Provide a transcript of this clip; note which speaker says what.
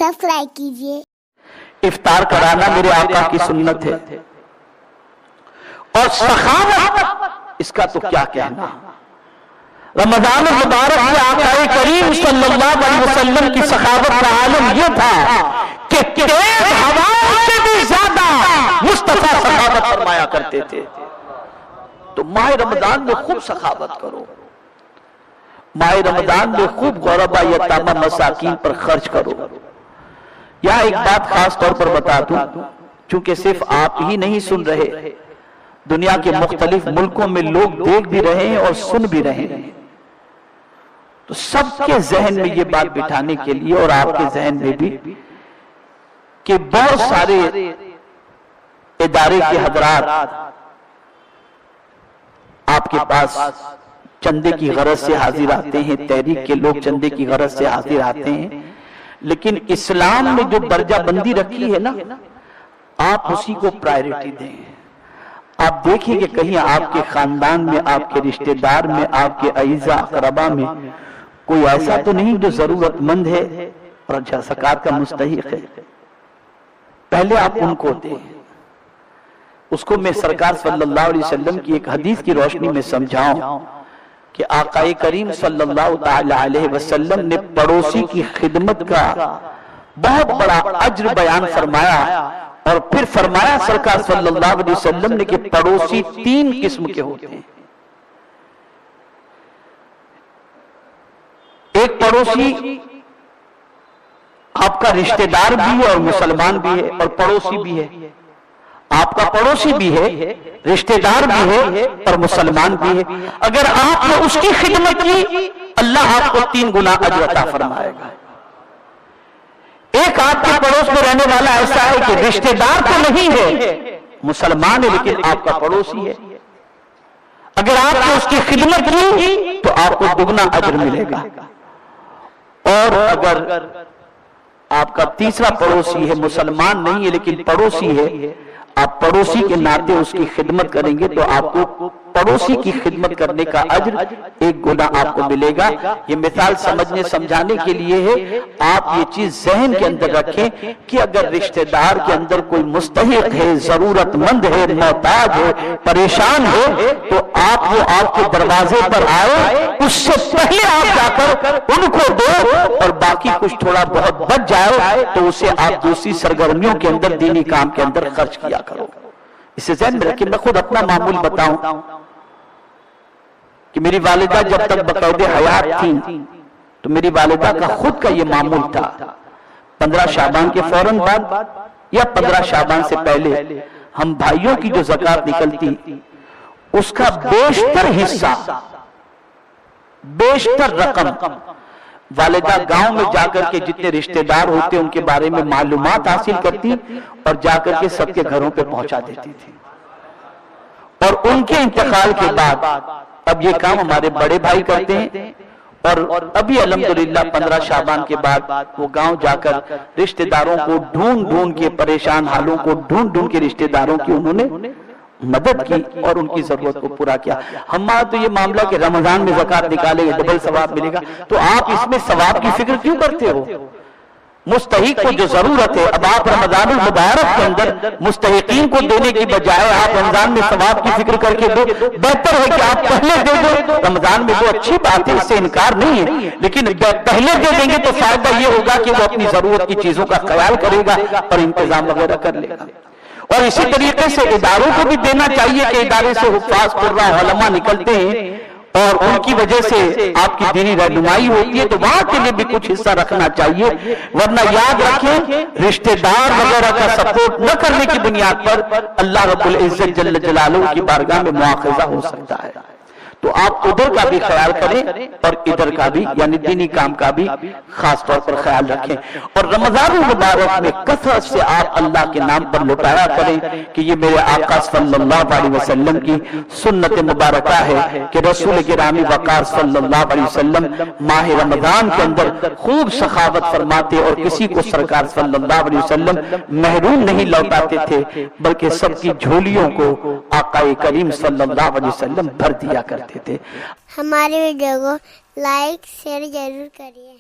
Speaker 1: Subscribe कीजिए।
Speaker 2: इफ्तार कराना मेरे आका की सुन्नत है, और सखावत इसका तो क्या कहना। रमजान मुबारक में आका करीम सल्लल्लाहु अलैहि वसल्लम की सखावत का आलम यह था कि तेज हवाओं से भी ज्यादा मुस्तफा सखावत फरमाया करते थे। तो माह रमजान में खूब सखावत करो, माह रमजान में खूब गौरबा यतामा मसाकीन पर खर्च करो। यहाँ एक बात खास तौर पर बता दूं, चूंकि सिर्फ आप ही नहीं सुन रहे, दुनिया के मुख्तलिफ मुल्कों में लोग देख भी रहे हैं और सुन भी रहे हैं, तो सबके जहन में ये बात बिठाने के लिए और आपके जहन में भी कि बहुत सारे इदारे के हजरात आपके पास चंदे की गरज से हाजिर आते हैं, तहरीक के लोग चंदे की गरज से हाजिर आते हैं, लेकिन इस्लाम में जो दर्जा बंदी रखी है ना, आप उसी को प्रायोरिटी दें। आप देखिए कि कहीं आपके खानदान में, आपके रिश्तेदार में, आपके अईजा अकरबा में कोई ऐसा तो नहीं जो जरूरतमंद है और ज़कात का मुस्तहिक है, पहले आप उनको दें। उसको मैं सरकार सल्लल्लाहु अलैहि वसल्लम की एक हदीस की रोशनी में समझाऊं कि आकाए करीम सल्लल्लाहु अलैहि वसल्लम ने पड़ोसी की खिदमत का बहुत बड़ा अज्र बयान फरमाया, और फिर फरमाया सरकार सल्लल्लाहु अलैहि वसल्लम ने कि पड़ोसी 3 किस्म के होते हैं। एक पड़ोसी आपका रिश्तेदार भी है और मुसलमान भी है और पड़ोसी भी है। आपका पड़ोसी भी है, रिश्तेदार भी है और मुसलमान भी है। अगर आपने उसकी खिदमत की, अल्लाह आपको 3 गुना अजर अता फरमाएगा। एक आपके पड़ोस में रहने वाला ऐसा है कि रिश्तेदार तो नहीं है, मुसलमान है, लेकिन आपका पड़ोसी है। अगर आपने उसकी खिदमत की तो आपको दुगना अजर मिलेगा। और अगर आपका तीसरा पड़ोसी है, मुसलमान नहीं है लेकिन पड़ोसी है, आप पड़ोसी के नाते उसकी खिदमत करेंगे तो आपको पड़ोसी की खिदमत करने का अज्र 1 गुना आपको मिलेगा। ये मिसाल समझने समझाने के लिए है। आप ये चीज जहन के अंदर रखें कि अगर रिश्तेदार के अंदर कोई मुस्तहिक है, जरूरतमंद है, मोहताज है, परेशान है, तो आप वो आपके दरवाजे पर आए, उससे पहले आप जाकर उनको दो, और बाकी कुछ थोड़ा बहुत बच जाए तो उसे आप दूसरी सरगर्मियों के अंदर, दीनी काम के अंदर खर्च किया करो। इसे ध्यान में रखिए। मैं खुद अपना मामूल बताऊं कि मेरी वालिदा जब तक बकायदे हयात थी तो मेरी वालिदा का खुद का ये मामूल था, 15 शाबान के फौरन बाद या 15 शाबान से पहले हम भाइयों की जो ज़कात निकलती उसका बेशतर हिस्सा, बेशतर रकम वालिदा गांव में जाकर के जितने रिश्तेदार होते उनके बारे में मालूमात हासिल करती और जाकर के सबके घरों पे पहुंचा देती थी। और उनके इंतकाल के बाद अब ये काम हमारे बड़े भाई करते हैं, और अभी अल्हम्दुलिल्लाह 15 शाबान के बाद वो गांव जाकर रिश्तेदारों को ढूंढ ढूंढ के, परेशान हालों को ढूंढ ढूंढ के रिश्तेदारों की उन्होंने मदद की और उनकी जरूरत को पूरा किया। हमारा तो ये मामला कि रमजान में ज़कात निकालेंगे डबल सवाब मिलेगा, तो आप इसमें सवाब की फिक्र क्यों करते हो? मुस्तहिक को जो जरूरत है, अब आप रमजान मुबारक के अंदर मुस्तहिकीन को देने की बजाय आप रमजान में सवाब की फिक्र करके दो। बेहतर है कि आप पहले दे दो। रमजान में तो अच्छी बात है, इससे इनकार नहीं है, लेकिन पहले दे देंगे तो फायदा ये होगा कि वो अपनी जरूरत की चीजों का ख्याल करेगा और इंतजाम वगैरह कर लेगा। और इसी तरीके से इदारों को भी देना चाहिए कि इदारे से हुफ्फाज कुर्रा उलमा निकलते हैं और उनकी वजह से आपकी दीनी रहनुमाई होती है, तो वहां के लिए भी कुछ हिस्सा रखना चाहिए। वरना याद रखें, रिश्तेदार वगैरह का सपोर्ट न करने की बुनियाद पर अल्लाह रब्बुल इज्जत जल्ल जलालुहु की बारगाह में मुआखज़ा हो सकता है। तो आप उधर का भी ख्याल करें और इधर का भी, यानी दीनी काम का भी खास तौर पर ख्याल रखें। और रमजान मुबारक में कसरत से आप अल्लाह के नाम पर लुटाया करें कि ये मेरे आका सल्लल्लाहु अलैहि वसल्लम की सुन्नत मुबारका है कि रसूल गिरामी वक़ार सल्लल्लाहु अलैहि वसल्लम माह रमजान के अंदर खूब सखावत फरमाते और किसी को सरकार सल्लल्लाहु अलैहि वसल्लम महरूम नहीं लौटाते थे, बल्कि सबकी झोलियों को आकाए करीम सल्लल्लाहु अलैहि वसल्लम भर दिया करते थे।
Speaker 1: हमारे वीडियो को लाइक शेयर जरूर करिए।